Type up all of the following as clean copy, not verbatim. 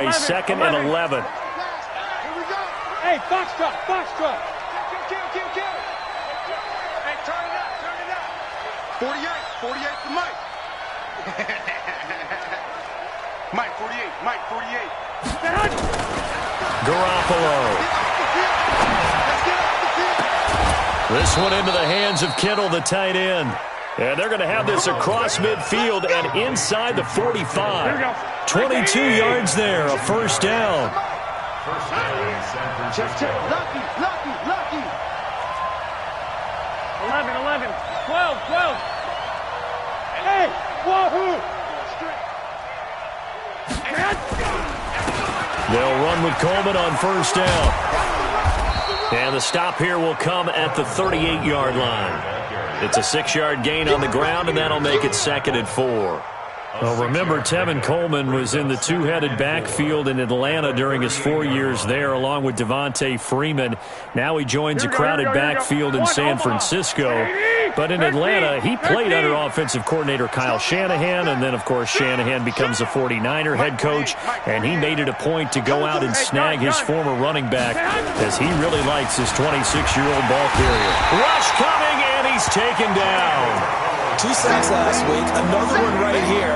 a 2nd and 11. Hey, box truck, box truck. Kill. Hey, turn it up. 48 for Mike. Mike 48. Garoppolo. This one into the hands of Kittle, the tight end. And they're going to have this across midfield and inside the 45. 22 yards there, a first down. Lucky. 11, 12. Hey, wahoo! They'll run with Coleman on first down. And the stop here will come at the 38-yard line. It's a 6-yard gain on the ground, and that'll make it 2nd and 4. Well, remember, Tevin Coleman was in the two-headed backfield in Atlanta during his 4 years there, along with Devontae Freeman. Now he joins a crowded backfield in San Francisco. But in Atlanta, he played under offensive coordinator Kyle Shanahan, and then, of course, Shanahan becomes a 49er head coach, and he made it a point to go out and snag his former running back, as he really likes his 26-year-old ball carrier. Rush coming, and he's taken down. 2 sacks last week, another one right here.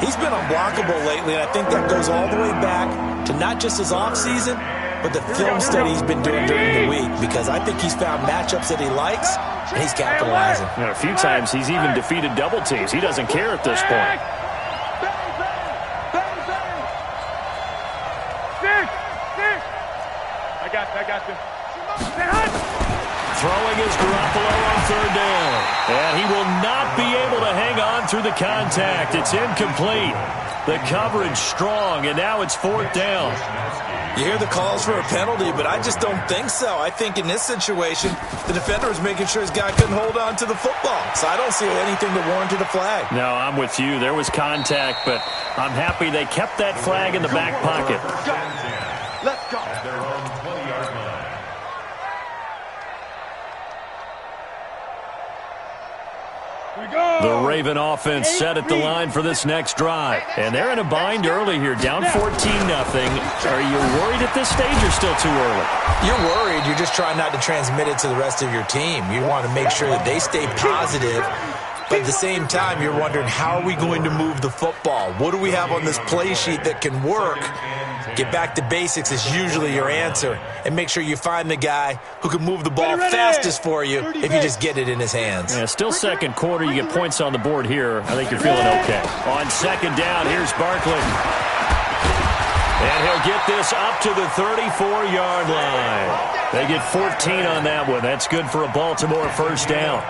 He's been unblockable lately, and I think that goes all the way back to not just his offseason, but the film study he's been doing during the week, because I think he's found matchups that he likes, and he's capitalizing. A few times he's even defeated double teams. He doesn't care at this point. I got you. Throwing is Garoppolo on third down. And he will not be able to hang on through the contact. It's incomplete. The coverage strong, and now it's 4th down. You hear the calls for a penalty, but I just don't think so. I think in this situation, the defender was making sure his guy couldn't hold on to the football. So I don't see anything that warranted a flag. No, I'm with you. There was contact, but I'm happy they kept that flag in the back pocket. Let's go. The Raven offense set at the line for this next drive. And they're in a bind early here, down 14-0. Are you worried at this stage or still too early? You're worried. You're just trying not to transmit it to the rest of your team. You want to make sure that they stay positive. But at the same time, you're wondering, how are we going to move the football? What do we have on this play sheet that can work? Get back to basics is usually your answer. And make sure you find the guy who can move the ball fastest for you if you just get it in his hands. Yeah, still second quarter. You get points on the board here. I think you're feeling okay. On second down, here's Barkley. And he'll get this up to the 34-yard line. They get 14 on that one. That's good for a Baltimore first down.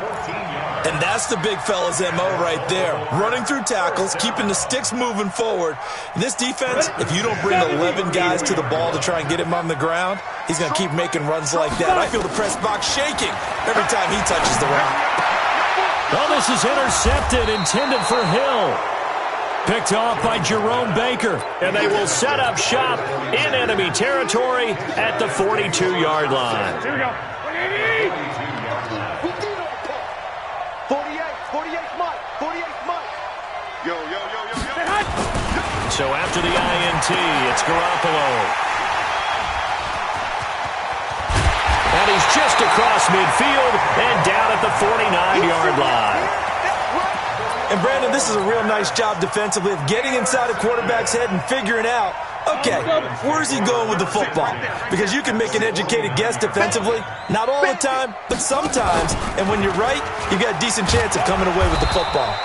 And that's the big fella's MO right there. Running through tackles, keeping the sticks moving forward. In this defense, if you don't bring 11 guys to the ball to try and get him on the ground, he's going to keep making runs like that. I feel the press box shaking every time he touches the rock. Well, this is intercepted, intended for Hill. Picked off by Jerome Baker. And they will set up shop in enemy territory at the 42-yard line. Here we go. 48 Mike. Yo. So after the INT, it's Garoppolo. And he's just across midfield and down at the 49-yard line. And, Brandon, this is a real nice job defensively of getting inside a quarterback's head and figuring out, okay, where's he going with the football? Because you can make an educated guess defensively, not all the time, but sometimes. And when you're right, you've got a decent chance of coming away with the football.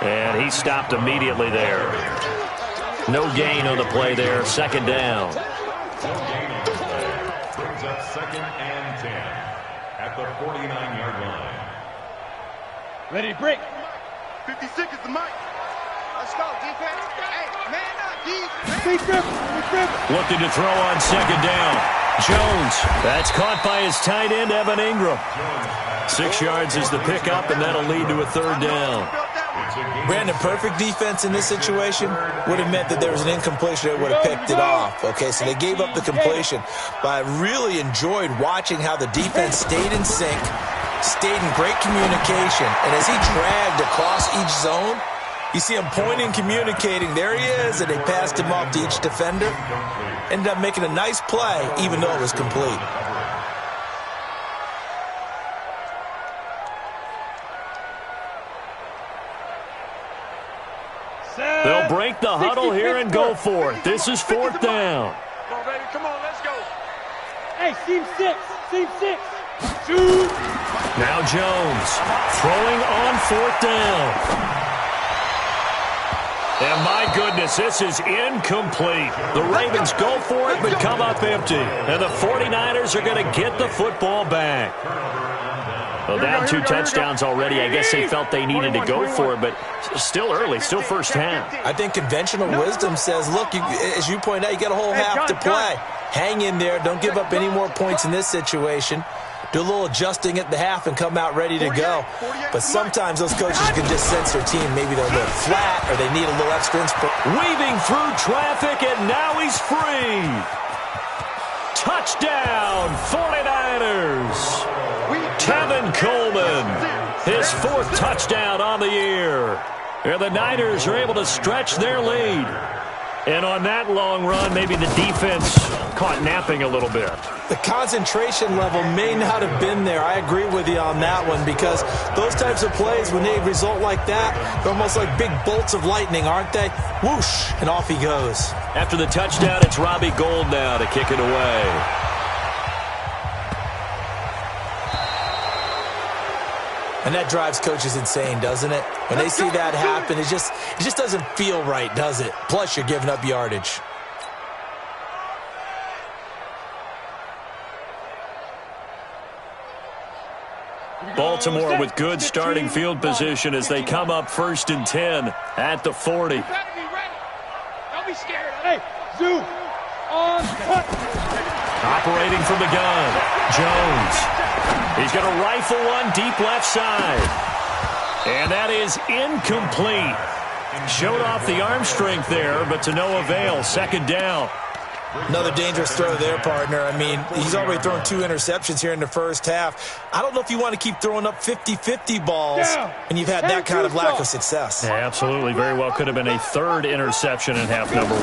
And he stopped immediately there. No gain on the play there, second down. Brings up 2nd and 10 at the 49-yard line. Ready to break. 56 is the mic. Let's go, defense. Hey, man up, defense. Looking to throw on second down. Jones. That's caught by his tight end, Evan Ingram. 6 yards is the pickup, and that'll lead to a third down. Brandon, perfect defense in this situation would have meant that there was an incompletion that would have picked it off. Okay, so they gave up the completion. But I really enjoyed watching how the defense stayed in sync, stayed in great communication, and as he dragged across each zone, You see him pointing, communicating. There he is, and they passed him off to each defender. Ended up making a nice play, even though it was complete. They'll break the huddle here and go for it. This is 4th down. Come on, baby. Come on, let's go. Hey, team 6. Team 6. Shoot. Now Jones throwing on 4th down. And my goodness, this is incomplete. The Ravens go for it but come up empty. And the 49ers are going to get the football back. Well, down 2 touchdowns already. I guess they felt they needed to go for it, but still early, still first half. I think conventional wisdom says, look, as you point out, you got a whole half to play. Hang in there. Don't give up any more points in this situation. Do a little adjusting at the half and come out ready to go. But sometimes those coaches can just sense their team. Maybe they're a little flat or they need a little extra inspiration. Weaving through traffic, and now he's free. Touchdown, 49ers. Tevin Coleman, his 4th touchdown on the year. And the Niners are able to stretch their lead. And on that long run, maybe the defense caught napping a little bit. The concentration level may not have been there. I agree with you on that one, because those types of plays, when they result like that, they're almost like big bolts of lightning, aren't they? Whoosh, and off he goes. After the touchdown, it's Robbie Gould now to kick it away. And that drives coaches insane, doesn't it? When they see that happen, it just doesn't feel right, does it? Plus, you're giving up yardage. Baltimore with good starting field position as they come up 1st and 10 at the 40. You better be ready. Don't be scared. Hey, Zoo. On cut. Operating from the gun, Jones. He's going to rifle one deep left side. And that is incomplete. Showed off the arm strength there, but to no avail. 2nd down. Another dangerous throw there, partner. I mean, he's already thrown 2 interceptions here in the first half. I don't know if you want to keep throwing up 50-50 balls, and you've had that kind of lack of success. Yeah, absolutely. Very well could have been a 3rd interception in half number 1.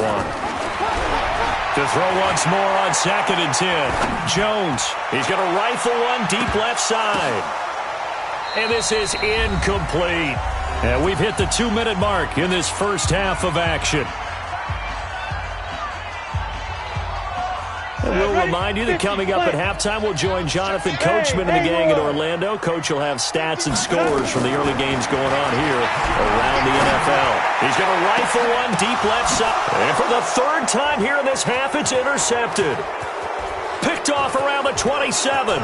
To throw once more on 2nd and 10. Jones, he's going to rifle one deep left side. And this is incomplete. And we've hit the 2-minute mark in this first half of action. And we'll remind you that coming up at halftime, we'll join Jonathan Coachman and the gang in Orlando. Coach will have stats and scores from the early games going on here around the NFL. He's going to rifle one deep left side. And for the 3rd time here in this half, it's intercepted. Picked off around the 27.